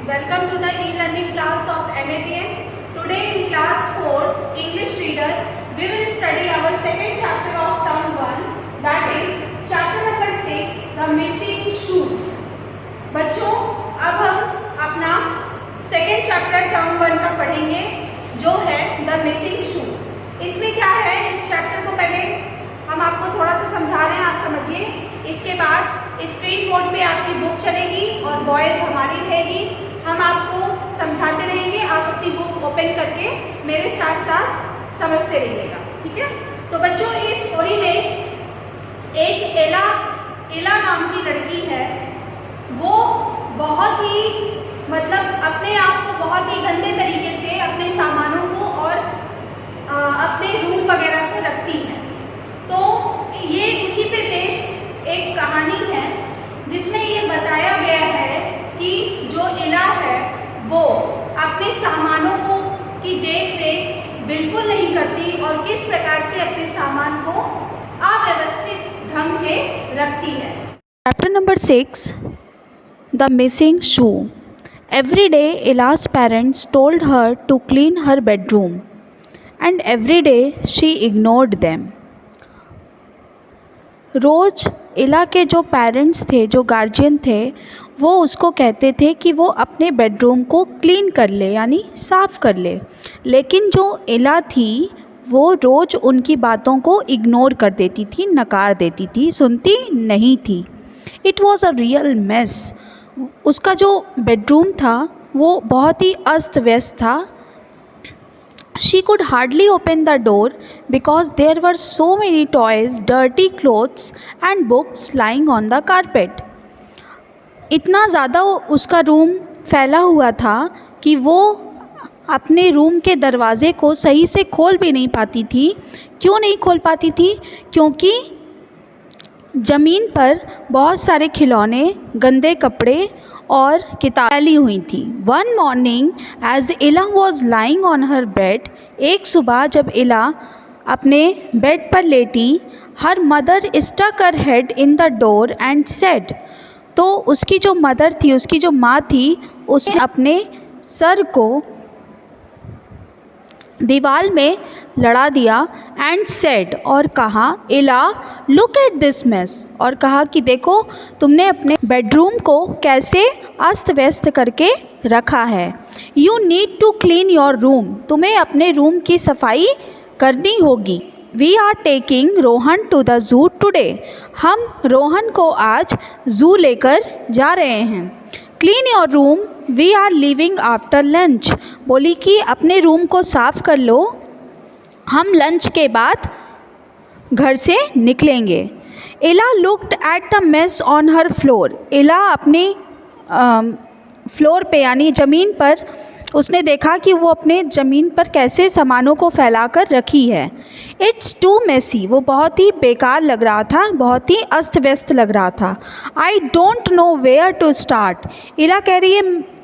welcome to the e-learning class of MAPN. Today in class 4 English reader we will study our second chapter of term 1, that is chapter number 6 the missing shoe. बच्चों अब हम अपना second chapter term 1 का पढ़ेंगे जो है the missing शू। इसमें क्या है, इस चैप्टर को पहले हम आपको थोड़ा सा समझा रहे हैं, आप समझिए। इसके बाद स्क्रीन बोर्ड पे आपकी बुक चलेगी और वॉइस हमारी रहेगी, हम आपको समझाते रहेंगे, आप अपनी बुक ओपन करके मेरे साथ साथ समझते रहिएगा, ठीक है। तो बच्चों इस स्टोरी में एक एला नाम की लड़की है, वो बहुत ही अपने आप को बहुत ही गंदे तरीके से अपने सामानों को और अपने रूम वगैरह को रखती है। तो ये उसी पे बेस एक कहानी है जिसमें ये बताया गया है कि जो एला है वो अपने सामानों को की देख रेख बिल्कुल नहीं करती और किस प्रकार से अपने सामान को अव्यवस्थित ढंग से रखती है। Chapter number 6, The Missing Shoe. Every day Ela's parents told her to clean her bedroom and every day she ignored them. रोज़ एला के जो पेरेंट्स थे, जो गार्जियन थे, वो उसको कहते थे कि वो अपने बेडरूम को क्लीन कर ले, यानी साफ़ कर ले, लेकिन जो एला थी वो रोज़ उनकी बातों को इग्नोर कर देती थी, नकार देती थी, सुनती नहीं थी। It was a real mess. उसका जो बेडरूम था वो बहुत ही अस्त व्यस्त था। She could hardly open the door because there were so many toys, dirty clothes and books lying on the carpet. इतना ज़्यादा उसका रूम फैला हुआ था कि वो अपने रूम के दरवाज़े को सही से खोल भी नहीं पाती थी। क्यों नहीं खोल पाती थी? क्योंकि ज़मीन पर बहुत सारे खिलौने, गंदे कपड़े और किताबें फैली हुई थी। One morning as Ella was lying on her bed, एक सुबह जब एला अपने बेड पर लेटी, her mother stuck her head in the door and said, तो उसकी जो मदर थी, उसकी जो माँ थी, उसने अपने सर को दीवार में लड़ा दिया एंड सेड, और कहा, एला लुक एट दिस मेस, और कहा कि देखो तुमने अपने बेडरूम को कैसे अस्त व्यस्त करके रखा है। You need to clean your room, तुम्हें अपने रूम की सफाई करनी होगी। We are taking Rohan to the zoo today, हम रोहन को आज ज़ू लेकर जा रहे हैं। Clean your room, we are leaving after lunch, बोली कि अपने रूम को साफ़ कर लो, हम लंच के बाद घर से निकलेंगे। एला looked at the mess on her floor, एला अपनी फ्लोर पे यानी ज़मीन पर उसने देखा कि वो अपने ज़मीन पर कैसे सामानों को फैलाकर रखी है। इट्स टू मेसी, वो बहुत ही बेकार लग रहा था, बहुत ही अस्त व्यस्त लग रहा था। I don't know where to start, Ella कह रही है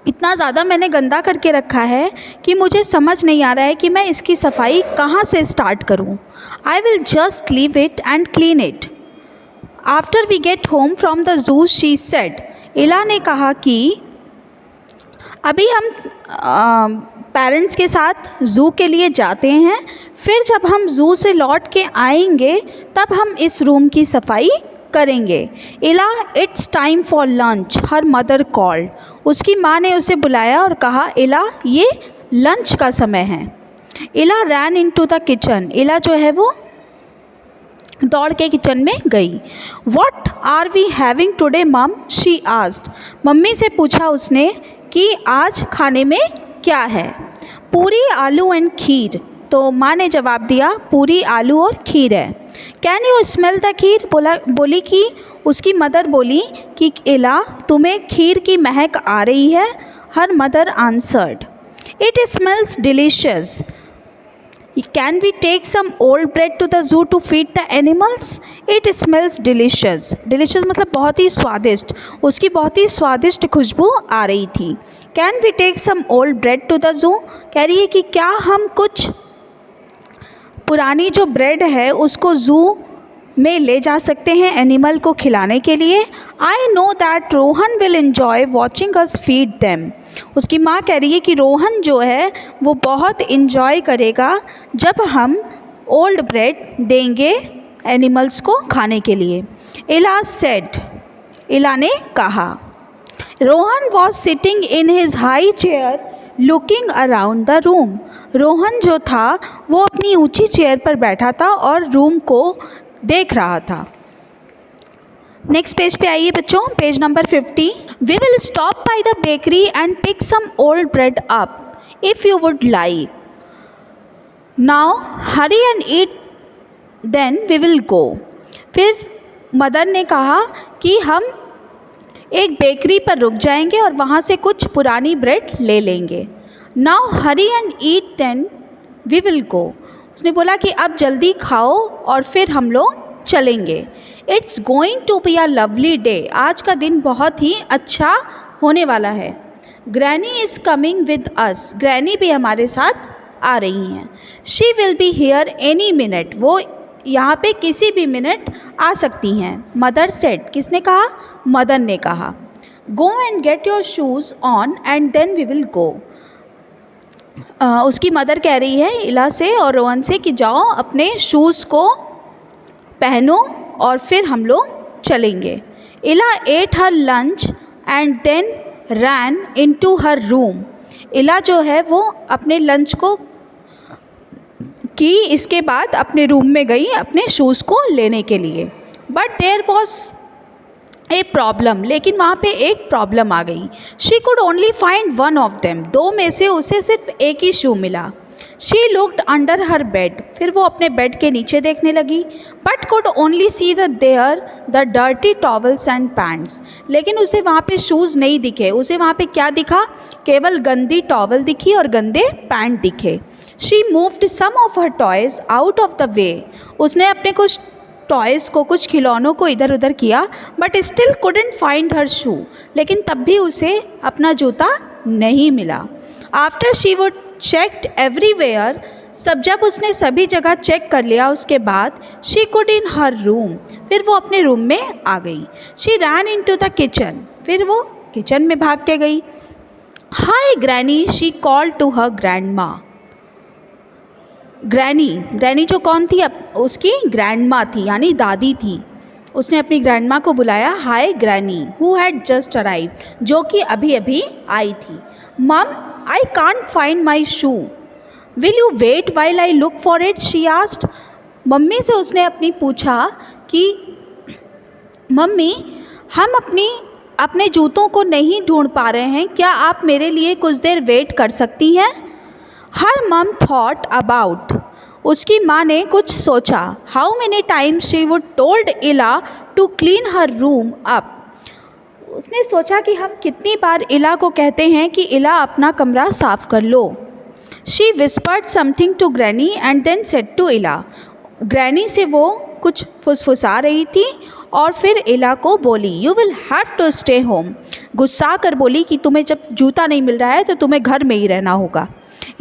इतना ज़्यादा मैंने गंदा करके रखा है कि मुझे समझ नहीं आ रहा है कि मैं इसकी सफाई कहाँ से स्टार्ट करूँ। I will just leave it and clean it after we get home from the zoo, she said, Ella ने कहा कि अभी हम पेरेंट्स के साथ ज़ू के लिए जाते हैं, फिर जब हम ज़ू से लौट के आएंगे तब हम इस रूम की सफाई करेंगे। एला it's time for lunch, her mother called, उसकी माँ ने उसे बुलाया और कहा, एला ये लंच का समय है। एला रैन इनटू द किचन, एला जो है वो दौड़ के किचन में गई। What are we having today mum, she asked, mummy से पूछा उसने कि आज खाने में क्या है। पूरी, आलू एंड खीर, तो माँ ने जवाब दिया पूरी, आलू और खीर है। कैन यू स्मेल द खीर, बोली कि उसकी मदर बोली कि एला तुम्हें खीर की महक आ रही है। Her mother answered, it smells delicious. Can we take some old bread to the zoo to feed the animals, it smells delicious. Delicious मतलब बहुत ही स्वादिष्ट, उसकी बहुत ही स्वादिष्ट खुशबू आ रही थी। Can we take some old bread to the zoo, कह रही है कि क्या हम कुछ पुरानी जो ब्रेड है उसको ज़ू में ले जा सकते हैं एनिमल को खिलाने के लिए। I know that Rohan will enjoy watching us feed them. उसकी माँ कह रही है कि रोहन जो है वो बहुत इन्जॉय करेगा जब हम ओल्ड ब्रेड देंगे एनिमल्स को खाने के लिए। इला सेड, इला ने कहा। Rohan was sitting in his high chair looking around the room. Rohan जो था वो अपनी ऊंची चेयर पर बैठा था और रूम को देख रहा था। नेक्स्ट पेज पे आइए बच्चों, page number 50। We will stop by the bakery and pick some old bread up if you would like. Now hurry and eat then we will go. फिर मदर ने कहा कि हम एक बेकरी पर रुक जाएंगे और वहाँ से कुछ पुरानी ब्रेड ले लेंगे। Now hurry and eat then we will go. उसने बोला कि अब जल्दी खाओ और फिर हम लोग चलेंगे। It's going to be a lovely day. आज का दिन बहुत ही अच्छा होने वाला है। Granny is coming with us. Granny भी हमारे साथ आ रही हैं। She will be here any minute. वो यहाँ पे किसी भी मिनट आ सकती हैं। मदर सेड, किसने कहा? मदर ने कहा। Go and get your shoes on and then we will go. उसकी मदर कह रही है इला से और रोहन से कि जाओ अपने शूज़ को पहनो और फिर हम लोग चलेंगे। Ella ate her lunch and then ran into her room. Ella जो है वो अपने लंच को कि इसके बाद अपने रूम में गई अपने शूज़ को लेने के लिए। But there was a problem. लेकिन वहाँ पे एक प्रॉब्लम आ गई। She could only find one of them. दो में से उसे सिर्फ एक ही शू मिला। She looked under her bed. फिर वो अपने बेड के नीचे देखने लगी। But could only see the dirty towels and pants. लेकिन उसे वहाँ पे शूज़ नहीं दिखे। उसे वहाँ पे क्या दिखा? केवल गंदी टॉवल दिखी और गंदे पैंट दिखे। She moved some of her toys out of the way. उसने अपने कुछ टॉयज़ को, कुछ खिलौनों को इधर उधर किया। But still couldn't find her shoe. लेकिन तब भी उसे अपना जूता नहीं मिला। After she would checked everywhere. जब उसने सभी जगह चेक कर लिया उसके बाद she could in her room. फिर वो अपने रूम में आ गई। She ran into the kitchen. फिर वो किचन में भाग के गई। Hi granny, she called to her grandma. Granny जो कौन थी? उसकी ग्रैंडमा थी, यानी दादी थी। उसने अपनी ग्रैंडमा को बुलाया। Hi granny who had just arrive, जो कि अभी अभी आई थी। Mum, I can't find my shoe, will you wait while I look for it, she asked. Mummy से उसने अपनी पूछा कि मम्मी, हम अपने जूतों को नहीं ढूंढ पा रहे हैं, क्या आप मेरे लिए कुछ देर वेट कर सकती हैं? हर मम थॉट अबाउट। उसकी माँ ने कुछ सोचा। How many times she would told Ila to clean her room up. उसने सोचा कि हम कितनी बार इला को कहते हैं कि इला अपना कमरा साफ़ कर लो। She whispered something to granny and then said to Ila. Granny से वो कुछ फुसफुसा रही थी और फिर इला को बोली, you will have to stay home. गुस्सा कर बोली कि तुम्हें जब जूता नहीं मिल रहा है तो तुम्हें घर में ही रहना होगा।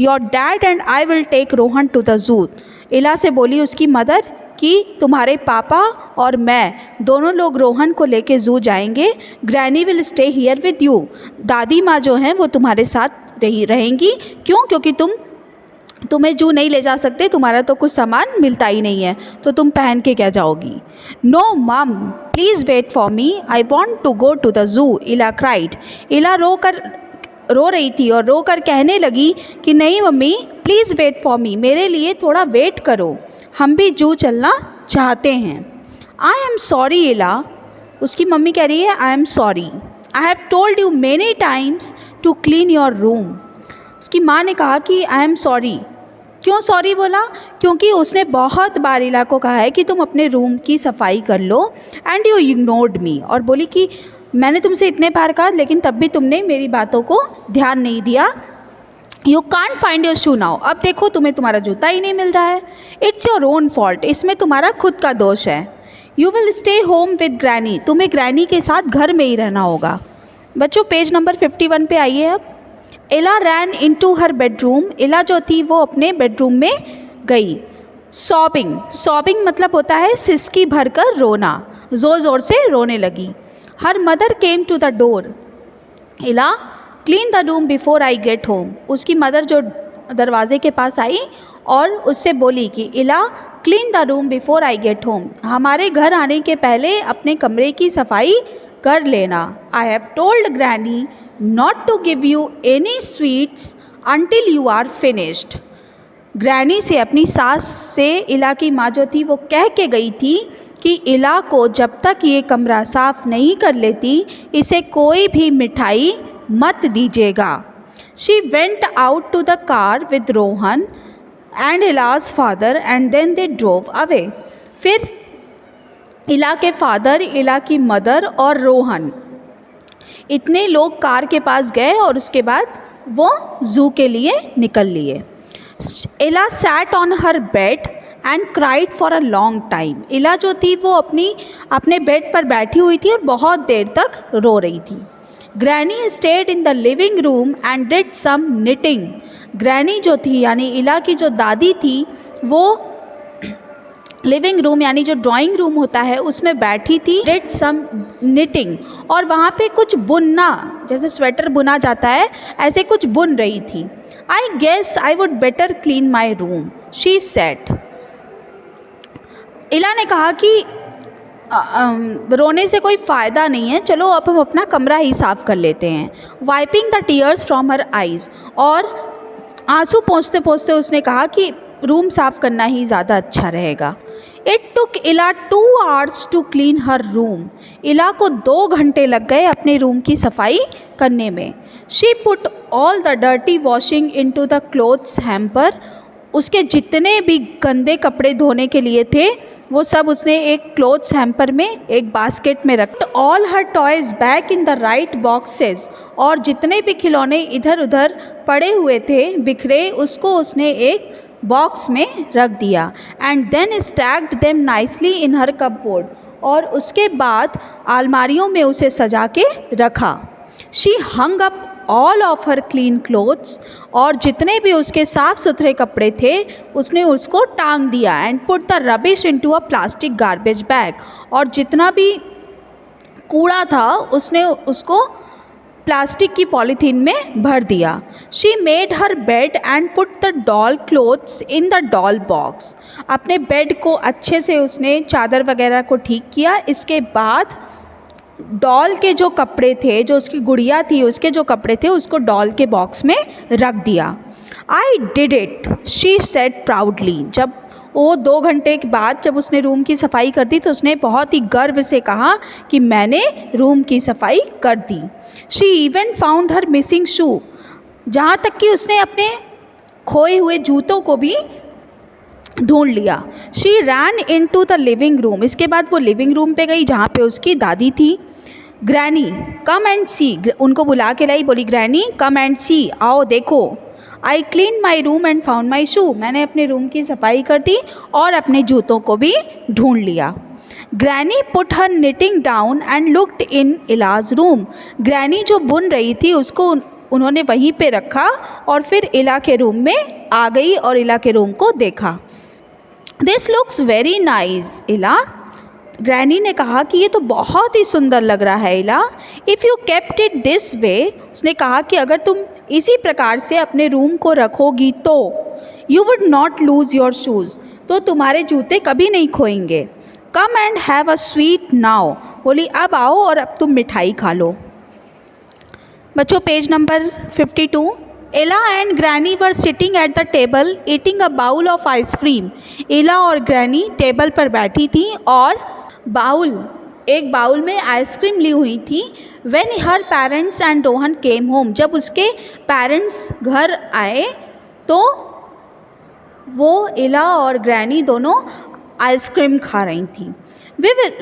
Your dad and I will take Rohan to the zoo. Ella से बोली उसकी मदर कि तुम्हारे पापा और मैं दोनों लोग रोहन को लेके जू जाएंगे। Granny will stay here with you. दादी माँ जो हैं वो तुम्हारे साथ रहेंगी। क्यों? क्योंकि तुम्हें जू नहीं ले जा सकते, तुम्हारा तो कुछ सामान मिलता ही नहीं है, तो तुम पहन के क्या जाओगी? No mum, please wait for me, I want to go to the zoo, Ella cried. इला रो रही थी और रो कर कहने लगी कि नहीं मम्मी, प्लीज़ वेट फॉर मी, मेरे लिए थोड़ा वेट करो, हम भी जू चलना चाहते हैं। आई एम सॉरी इला। उसकी मम्मी कह रही है I am sorry, I have told you many times to clean your room. उसकी माँ ने कहा कि आई एम सॉरी। क्यों सॉरी बोला? क्योंकि उसने बहुत बार इला को कहा है कि तुम अपने रूम की सफाई कर लो एंड यू इग्नोर्ड मी। और बोली कि मैंने तुमसे इतने बार कहा लेकिन तब भी तुमने मेरी बातों को ध्यान नहीं दिया। You can't find your shoe now. अब देखो तुम्हें तुम्हारा जूता ही नहीं मिल रहा है। इट्स योर ओन फॉल्ट, इसमें तुम्हारा खुद का दोष है। You will stay home with granny. तुम्हें ग्रैनी के साथ घर में ही रहना होगा। बच्चों पेज नंबर 51 पे आइए अब। इला रैन इनटू हर बेडरूम। इला जो थी वो अपने बेडरूम में गई। सॉबिंग मतलब होता है सिसकी भरकर रोना, ज़ोर ज़ोर से रोने लगी। Her mother came to the door, Ila clean the room before I get home. उसकी मदर जो दरवाजे के पास आई और उससे बोली कि इला clean the room before I get home, हमारे घर आने के पहले अपने कमरे की सफाई कर लेना। I have told granny not to give you any sweets until you are finished. Granny से, अपनी सास से इला की माँ जो थी वो कह के गई थी कि इला को जब तक ये कमरा साफ़ नहीं कर लेती इसे कोई भी मिठाई मत दीजिएगा। She went out to the car with Rohan and Ila's father and then they drove away. फिर इला के फादर, इला की मदर और रोहन, इतने लोग कार के पास गए और उसके बाद वो ज़ू के लिए निकल लिए। इला sat on her bed and cried for a long time. इला जो थी वो अपने बेड पर बैठी हुई थी और बहुत देर तक रो रही थी। Granny stayed in the living room and did some knitting. Granny जो थी यानी इला की जो दादी थी वो लिविंग रूम यानी जो ड्राइंग रूम होता है उसमें बैठी थी। डिड सम निटिंग, और वहाँ पे कुछ बुनना, जैसे स्वेटर बुना जाता है ऐसे कुछ बुन रही थी। I guess I would better clean my room, she said. Ella ने कहा कि रोने से कोई फ़ायदा नहीं है, चलो अब हम अपना कमरा ही साफ़ कर लेते हैं। Wiping the tears from her eyes, और आंसू पोंछते पोंछते उसने कहा कि रूम साफ़ करना ही ज़्यादा अच्छा रहेगा। It took Ella 2 hours to clean her room. Ella को 2 घंटे लग गए अपने रूम की सफाई करने में। She put all the dirty washing in to the clothes hamper. उसके जितने भी गंदे कपड़े धोने के लिए थे वो सब उसने एक क्लोथ्स हैम्पर में, एक बास्केट में रख। All her toys back in the right boxes, और जितने भी खिलौने इधर उधर पड़े हुए थे बिखरे उसको उसने एक बॉक्स में रख दिया। And then stacked them nicely in her cupboard, और उसके बाद अलमारियों में उसे सजा के रखा। She hung up all of her clean clothes, और जितने भी उसके साफ़ सुथरे कपड़े थे उसने उसको टांग दिया। And put the rubbish into a plastic garbage bag, और जितना भी कूड़ा था उसने उसको प्लास्टिक की पॉलीथीन में भर दिया। She made her bed and put the doll clothes in the doll box. अपने बेड को अच्छे से उसने चादर वगैरह को ठीक किया। इसके बाद डॉल के जो कपड़े थे, जो उसकी गुड़िया थी उसके जो कपड़े थे उसको डॉल के बॉक्स में रख दिया। I did it, she said proudly. जब वो 2 घंटे के बाद जब उसने रूम की सफाई कर दी तो उसने बहुत ही गर्व से कहा कि मैंने रूम की सफाई कर दी। She even found her missing shoe, जहाँ तक कि उसने अपने खोए हुए जूतों को भी ढूंढ लिया। She ran in to the living room, इसके बाद वो लिविंग रूम पे गई जहाँ पे उसकी दादी थी। ग्रैनी कम एंड सी, उनको बुला के लाई, बोली ग्रैनी कम एंड सी, आओ देखो। I clean my room and found my shoe, मैंने अपने रूम की सफाई कर दी और अपने जूतों को भी ढूंढ लिया। Granny put her knitting down and looked in इलाज रूम, ग्रैनी जो बुन रही थी उसको उन्होंने वहीं पे रखा और फिर इला के रूम में आ गई और इला के रूम को देखा। दिस लुक्स वेरी नाइस इला, ग्रैनी ने कहा कि ये तो बहुत ही सुंदर लग रहा है इला। If you kept it this way, उसने कहा कि अगर तुम इसी प्रकार से अपने रूम को रखोगी तो you would not lose your shoes, तो तुम्हारे जूते कभी नहीं खोएंगे। Come and have a sweet now, बोली अब आओ और अब तुम मिठाई खा लो। बच्चों page number 52। Ella and granny were sitting at the table eating a bowl of ice cream. Ella और ग्रैनी टेबल पर बैठी थी और एक बाउल में आइसक्रीम ली हुई थी। When her parents and Rohan came home, जब उसके पेरेंट्स घर आए तो वो इला और ग्रैनी दोनों आइसक्रीम खा रही थी।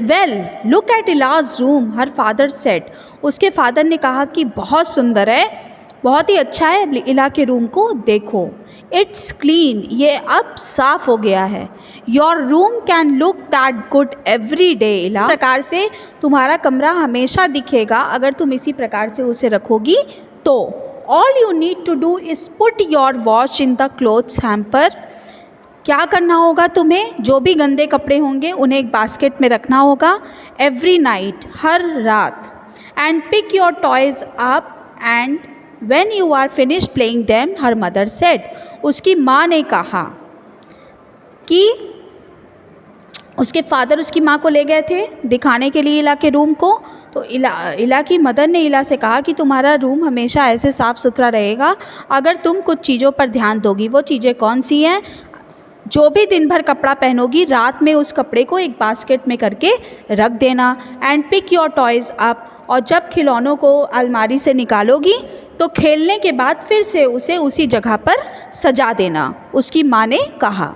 वेल लुक एट इलाज रूम, हर फादर सेड, उसके फादर ने कहा कि बहुत सुंदर है, बहुत ही अच्छा है, इला के रूम को देखो। इट्स क्लीन, ये अब साफ़ हो गया है। Your room can look that good every day इला, इस प्रकार से तुम्हारा कमरा हमेशा दिखेगा अगर तुम इसी प्रकार से उसे रखोगी तो। All you need to do is put your wash in the clothes hamper, क्या करना होगा तुम्हें? जो भी गंदे कपड़े होंगे उन्हें एक बास्केट में रखना होगा एवरी नाइट, हर रात। And pick your toys up and when you are finish playing them her mother said. उसकी माँ ने कहा कि उसके फादर उसकी माँ को ले गए थे दिखाने के लिए इला के रूम को। तो इला की मदर ने इला से कहा कि तुम्हारा रूम हमेशा ऐसे साफ़ सुथरा रहेगा अगर तुम कुछ चीज़ों पर ध्यान दोगी। वो चीज़ें कौन सी हैं? जो भी दिन भर कपड़ा पहनोगी रात में उस कपड़े को एक बास्केट में करके रख देना। And pick your toys up, और जब खिलौनों को अलमारी से निकालोगी तो खेलने के बाद फिर से उसे उसी जगह पर सजा देना, उसकी माँ ने कहा।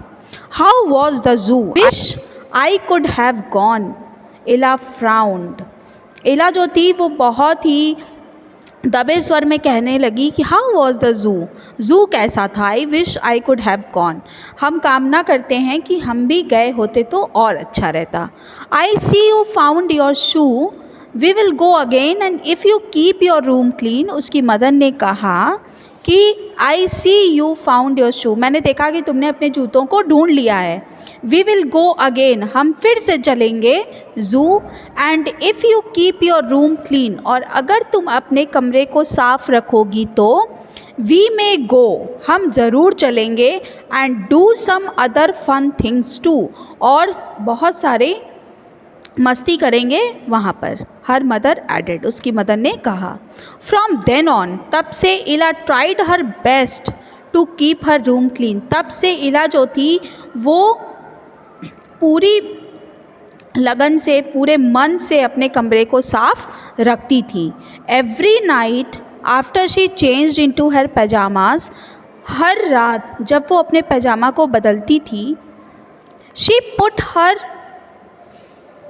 How was the zoo? Wish I could have gone. इला फ्राउंड। इला जो थी वो बहुत ही दबे स्वर में कहने लगी कि हाउ वॉज द जू? जू कैसा था? I wish I could have gone. हम कामना करते हैं कि हम भी गए होते तो और अच्छा रहता। I see you found your shoe, we will go again and if you keep your room clean. उसकी मदर ने कहा कि I see you found your shoe, मैंने देखा कि तुमने अपने जूतों को ढूंढ लिया है। वी विल गो अगेन, हम फिर से चलेंगे जू। And if you keep your room clean, और अगर तुम अपने कमरे को साफ़ रखोगी तो वी मे गो, हम ज़रूर चलेंगे। And do some other fun things too, और बहुत सारे मस्ती करेंगे वहाँ पर। हर मदर एडेड, उसकी मदर ने कहा। फ्रॉम देन ऑन, तब से Ella tried her best to keep her room clean. तब से इला जो थी वो पूरी लगन से, पूरे मन से अपने कमरे को साफ रखती थी। Every night after she changed into her pyjamas, हर रात जब वो अपने पैजामा को बदलती थी, she put her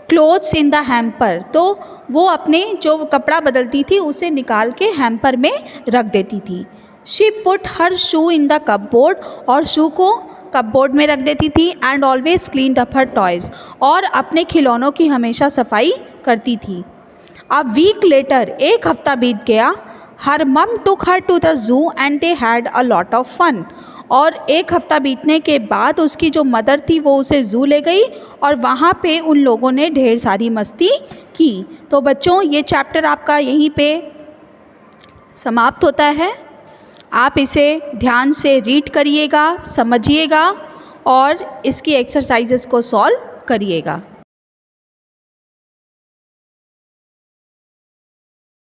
clothes in the hamper, तो वो अपने जो कपड़ा बदलती थी उसे निकाल के हैम्पर में रख देती थी। She put her shoe in the cupboard, और शू को कपबोर्ड में रख देती थी। And always cleaned up her toys, और अपने खिलौनों की हमेशा सफाई करती थी। अ वीक लेटर, एक हफ्ता बीत गया। Her mum took her to the zoo and they had a lot of fun, और एक हफ़्ता बीतने के बाद उसकी जो मदर थी वो उसे ज़ू ले गई और वहाँ पे उन लोगों ने ढेर सारी मस्ती की। तो बच्चों, ये चैप्टर आपका यहीं पे समाप्त होता है। आप इसे ध्यान से रीड करिएगा, समझिएगा और इसकी एक्सरसाइजेस को सॉल्व करिएगा।